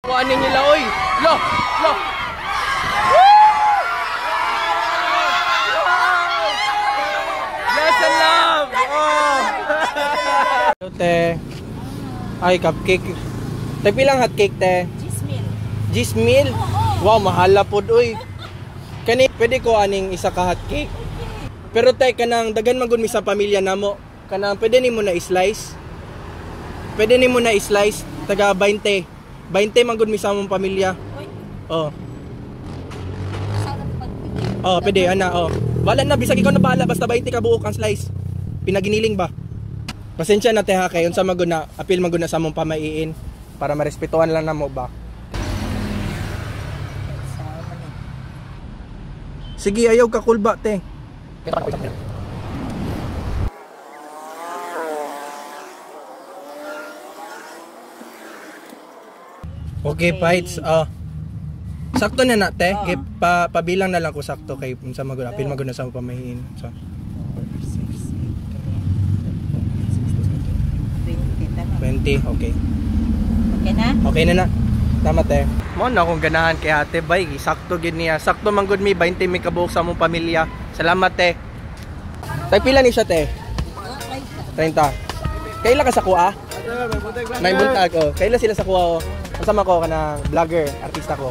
Kuanin nila, oy! Lo! Lo! Bless and love! Oh! Te. Ay, cupcake. Te, pilang hotcake, te? Gismil. Gismil? Wow, mahala po, oy. Kani, pwede ko aning isa ka hotcake. Pero te, kanang dagan magud mi sa pamilya namo. Kanang pwede nimo na i-slice. Pwede nimo na i-slice taga 20. 20 magud mi sa among pamilya. Oh. Oh, pwede ana, oh. Wala na bisag ikaw na bahala basta 20 ka buok ang slice. Pinaginiling ba? Pasensya na te ha kay unsa magud na apil magud na sa among pamaiin para marespetuhan lang namo ba. Sige, ayaw ka kulba te. Okay, fights. Sakto na na, te. Okay, pabilang na lang ko sakto kay unsa magud apil magud na sa pamahiin. So. 20, okay. Okay na? Okay na na. Tama te. Mo na akong ganahan kay ate bay, sakto gid niya. Sakto man gud mi 20 mi kabuok sa among pamilya. Salamat te. Tay pila ni siya te? 30. Kaila ka sa kuha? May buntag oh. Kaila sila sa kuha oh. Kasama ko kanang vlogger, artista ko.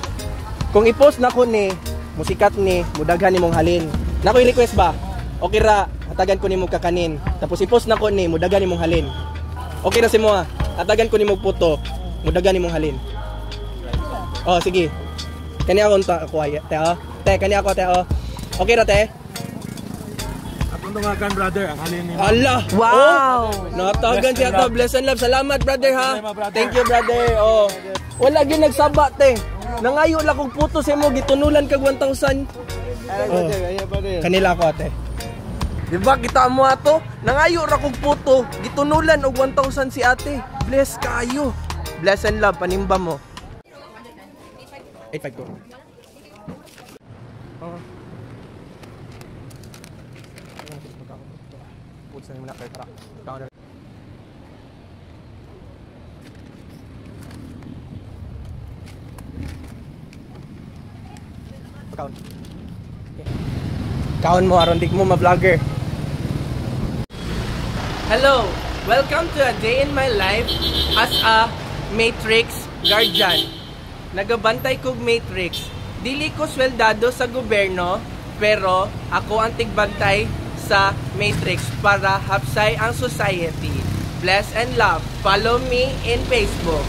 Kung i-post na ko ni, musikat ni, mudaghan ni mong halin. Nako i-request ba? Okay ra, hatagan ko ni mong kakanin. Tapos i-post na ko ni, mudaghan ni mong halin. Okay na si mo ah. Hatagan ko ni mong puto, mudaghan ni mong halin. Oh, sige. Kani ako ako ay te oh. Te kani ako te oh. Okay ra te? Akong tungakan brother, ang halin ni. Allah. Wow. Oh, natagan siya ka. Bless and love. Salamat brother ha. Thank you brother. Oh. Wala gyud nagsaba te. Nangayo la kog puto sa mo gitunulan kag 1,000. Oh. Kanila ko ate. Di ba kita mo ato? Nangayo ra kog puto, gitunulan og 1,000 si ate. Bless kayo. Bless and love panimba mo. 852. Oh. Putsa mo na kay tara. Counter. Count. Kaon mo aron dik mo ma-vlogger. Hello, welcome to a day in my life as a Matrix guardian. Nagabantay kog Matrix. Dili ko sweldado sa gobyerno, pero ako ang tigbantay sa Matrix para hapsay ang society. Bless and love. Follow me in Facebook.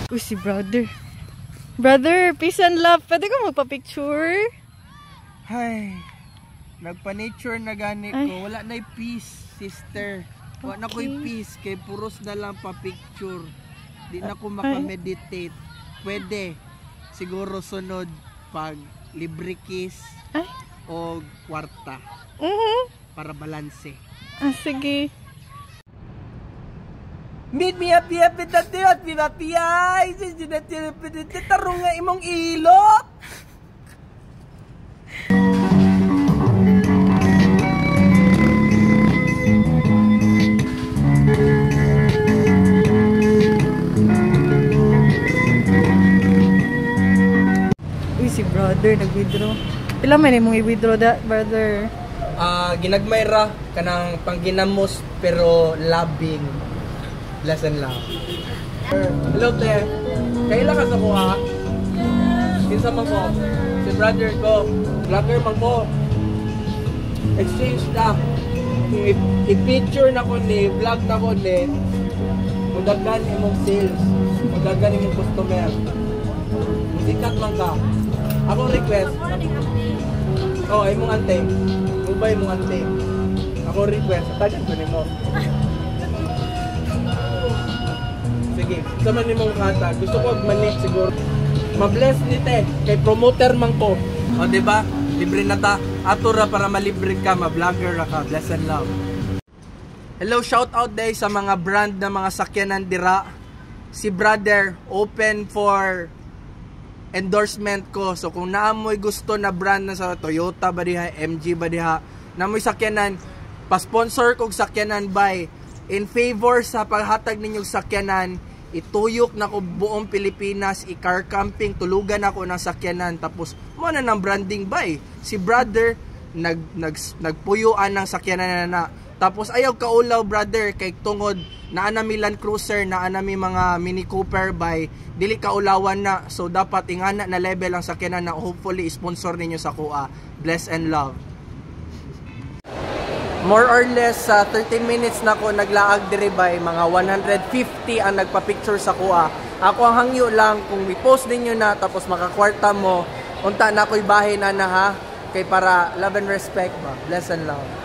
Uy, si brother. Brother, peace and love. Pwede ko magpa-picture? Ay, nagpa-nature na gani ko. Wala na'y peace, sister. Wala na ko'y peace, kay puros na lang pa-picture. Di na ko makameditate. Pwede, siguro sunod pag libre kiss o kwarta. Para balanse. Ah, sige. Meet me up here, pitatiyot, pinapiyay. Tarong nga imong ilok. Uy, si brother, nag-withdraw. Pila man imong i-withdraw da, brother? Ginagmay ra kanang pangginamos pero labing. Bless and love. Hello, te. Kaila ka sa kuha? Kinsa man ko? Si brother ko. Vlogger man ko. Exchange na. I-picture na ko ni, vlog na ko ni. Mudagan imong sales. Mudagan imong customer. Musikat man ka. Ako request. Oh, imong ante. Mubay imong ante. Ako request. Tagan ko nimo. Sige, sa man nimong kata, gusto ko mag-manip siguro. Ma-bless ni te, kay promoter man ko. O diba, libre na ta. Ato ra para malibre ka, ma-vlogger ra ka. Bless and love. Hello, shout out day sa mga brand na mga sakyanan dira. Si brother, open for endorsement ko. So kung naamoy gusto na brand na sa Toyota ba diha, MG ba diha, naamoy sakyanan, pa-sponsor kog sakyanan by in favor sa paghatag ninyong sakyanan, ituyok na ko buong Pilipinas, i-car camping, tulugan ako ng sakyanan, tapos mo na ng branding bay. Si brother nagpuyuan ng sakyanan na. Tapos ayaw kaulaw brother kay tungod naa nami Land Cruiser, naa nami mga Mini Cooper by dili kaulawan na. So dapat ingana na level ang sakyanan na hopefully sponsor ninyo sa kuha. Bless and love. More or less 30 minutes na ko naglaag diri bay, mga 150 ang nagpa-picture sa kuha. Ako ang hangyo lang kung i-post ninyo na tapos makakwarta mo, unta na ko'y bahay na ha, kay para love and respect ba. Bless and love.